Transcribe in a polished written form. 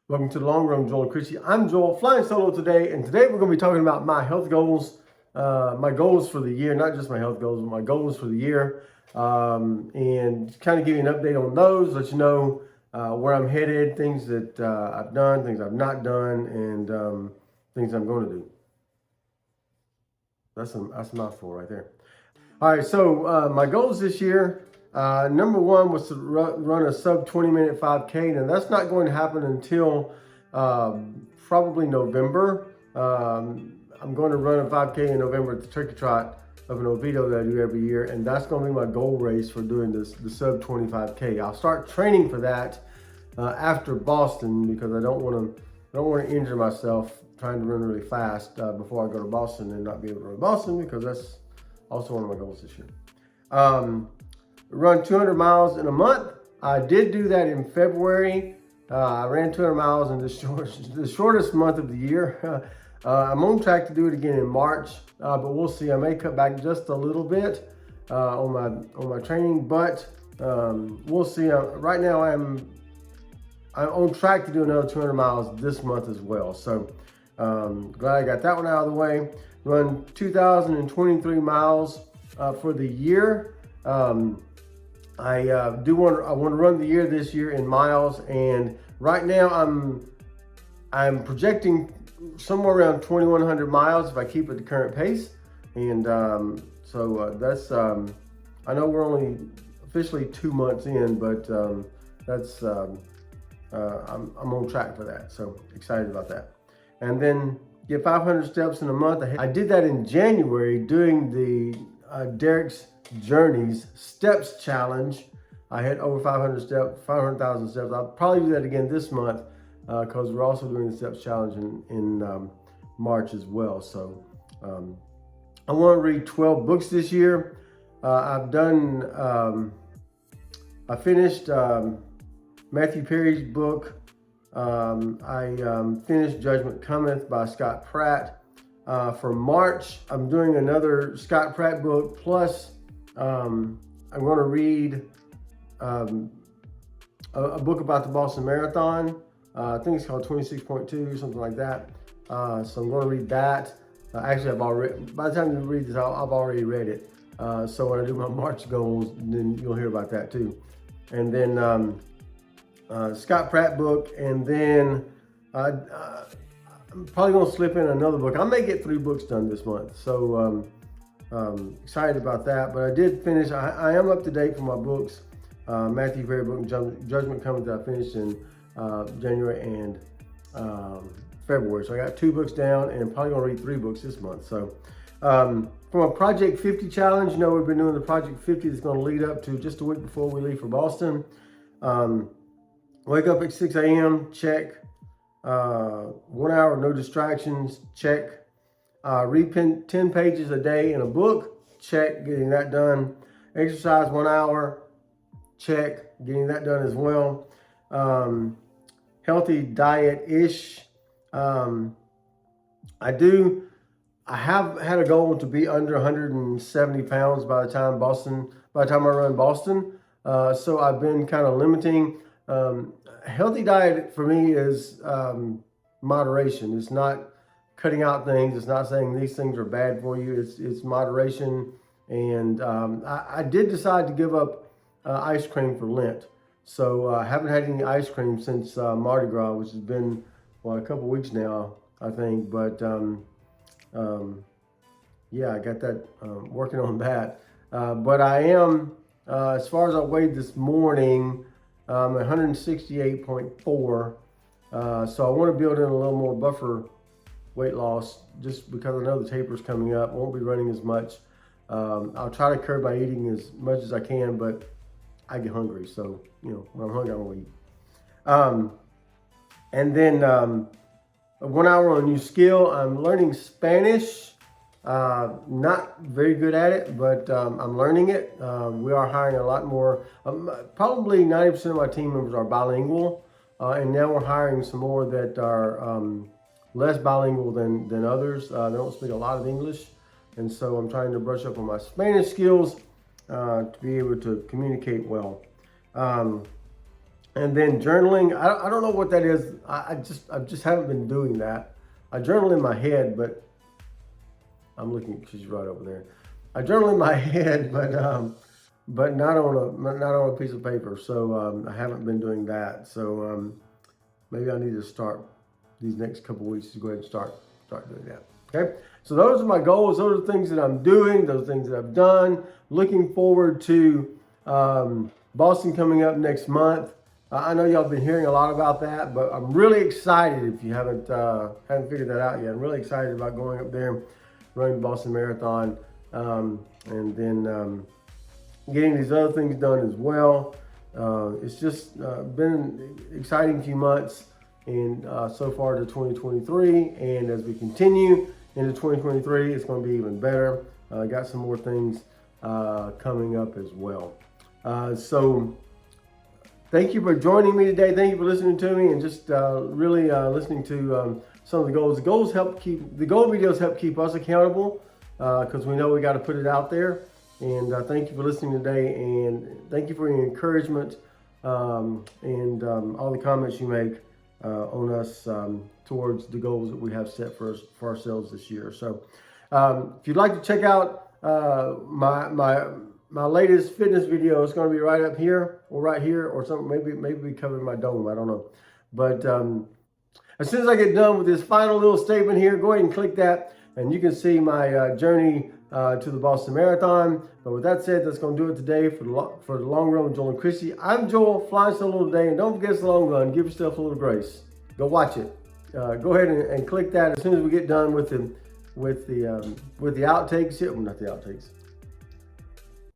Welcome to the Long Run, Joel and Chrissy. I'm Joel, flying solo today, and today we're going to be talking about my health goals, my goals for the year, not just my health goals, but my goals for the year, and kind of give you an update on those, let you know where I'm headed, things that I've done, things I've not done, and things I'm going to do. That's a mouthful right there. All right, so my goals this year, number one was to run a sub 20-minute 5K. Now that's not going to happen until probably November. I'm going to run a 5K in November at the Turkey Trot of an Oviedo that I do every year, and that's going to be my goal race for doing the sub 25K. I'll start training for that after Boston because I don't want to injure myself trying to run really fast before I go to Boston and not be able to run Boston, because that's also one of my goals this year. Run 200 miles in a month. I did do that in February. I ran 200 miles in the shortest month of the year. I'm on track to do it again in March, but we'll see. I may cut back just a little bit on my training, but we'll see. Right now, I'm on track to do another 200 miles this month as well. So glad I got that one out of the way. Run 2,023 miles for the year. I want to run the year this year in miles, and right now I'm projecting somewhere around 2,100 miles if I keep at the current pace. And so that's I know we're only officially 2 months in, but that's I'm on track for that. So excited about that. And then get 500 steps in a month. I did that in January doing the Derek's Journeys Steps Challenge. I hit over 500,000 steps. I'll probably do that again this month because we're also doing the Steps Challenge in March as well. So I want to read 12 books this year. I finished Matthew Perry's book. I finished Judgment Cometh by Scott Pratt. For March, I'm doing another Scott Pratt book, plus I'm going to read a book about the Boston Marathon. I think it's called 26.2, something like that. So I'm going to read that. Actually, by the time you read this, I've already read it. So when I do my March goals, then you'll hear about that too. And then Scott Pratt book, and then I'm probably going to slip in another book. I may get 3 books done this month, so excited about that. But I did finish. I am up to date for my books. Matthew Perry book, Judgment Cometh, that I finished in January and February. So I got 2 books down, and probably going to read 3 books this month. So from a Project 50 challenge, you know, we've been doing the Project 50 that's going to lead up to just a week before we leave for Boston. Wake up at 6 a.m., check. 1 hour, no distractions, check. Read 10 pages a day in a book, check, getting that done. Exercise 1 hour, check, getting that done as well. Healthy diet-ish. I have had a goal to be under 170 pounds by the time I run Boston. So I've been kind of limiting. Healthy diet for me is moderation. It's not cutting out things. It's not saying these things are bad for you. It's moderation. And I did decide to give up ice cream for Lent. So I haven't had any ice cream since Mardi Gras, which has been a couple weeks now, I think. But yeah, I got that working on that. But I am, as far as I weighed this morning, 168.4. So I want to build in a little more buffer weight loss just because I know the taper's coming up. I won't be running as much. I'll try to curb my eating as much as I can, but I get hungry. So, you know, when I'm hungry, I'm going to eat. And then 1 hour on a new skill. I'm learning Spanish. Not very good at it, but I'm learning it. We are hiring a lot more. Probably 90% of my team members are bilingual, and now we're hiring some more that are less bilingual than others. They don't speak a lot of English, and so I'm trying to brush up on my Spanish skills to be able to communicate well. And then journaling, I don't know what that is. I just haven't been doing that. I journal in my head, but I'm looking, she's right over there. I journal in my head, but not on a piece of paper. So I haven't been doing that. So maybe I need to start these next couple weeks to go ahead and start doing that. Okay. So those are my goals. Those are the things that I'm doing. Those things that I've done. Looking forward to Boston coming up next month. I know y'all have been hearing a lot about that, but I'm really excited. If you haven't figured that out yet, I'm really excited about going up there, running the Boston Marathon, and then getting these other things done as well. It's just been an exciting few months, and so far to 2023. And as we continue into 2023, it's going to be even better. Got some more things coming up as well. So thank you for joining me today. Thank you for listening to me and just really listening to some of the goals. The goal videos help keep us accountable because we know we got to put it out there. And thank you for listening today, and thank you for your encouragement and all the comments you make on us towards the goals that we have set for ourselves this year. So if you'd like to check out my latest fitness video, it's going to be right up here or right here or something. Maybe we cover my dome. I don't know. But as soon as I get done with this final little statement here, go ahead and click that, and you can see my journey to the Boston Marathon. But with that said, that's going to do it today for the Long Run with Joel and Christy. I'm Joel, flying solo today, and don't forget it's the long run. Give yourself a little grace. Go watch it. Go ahead and click that as soon as we get done with the outtakes. Well, not the outtakes.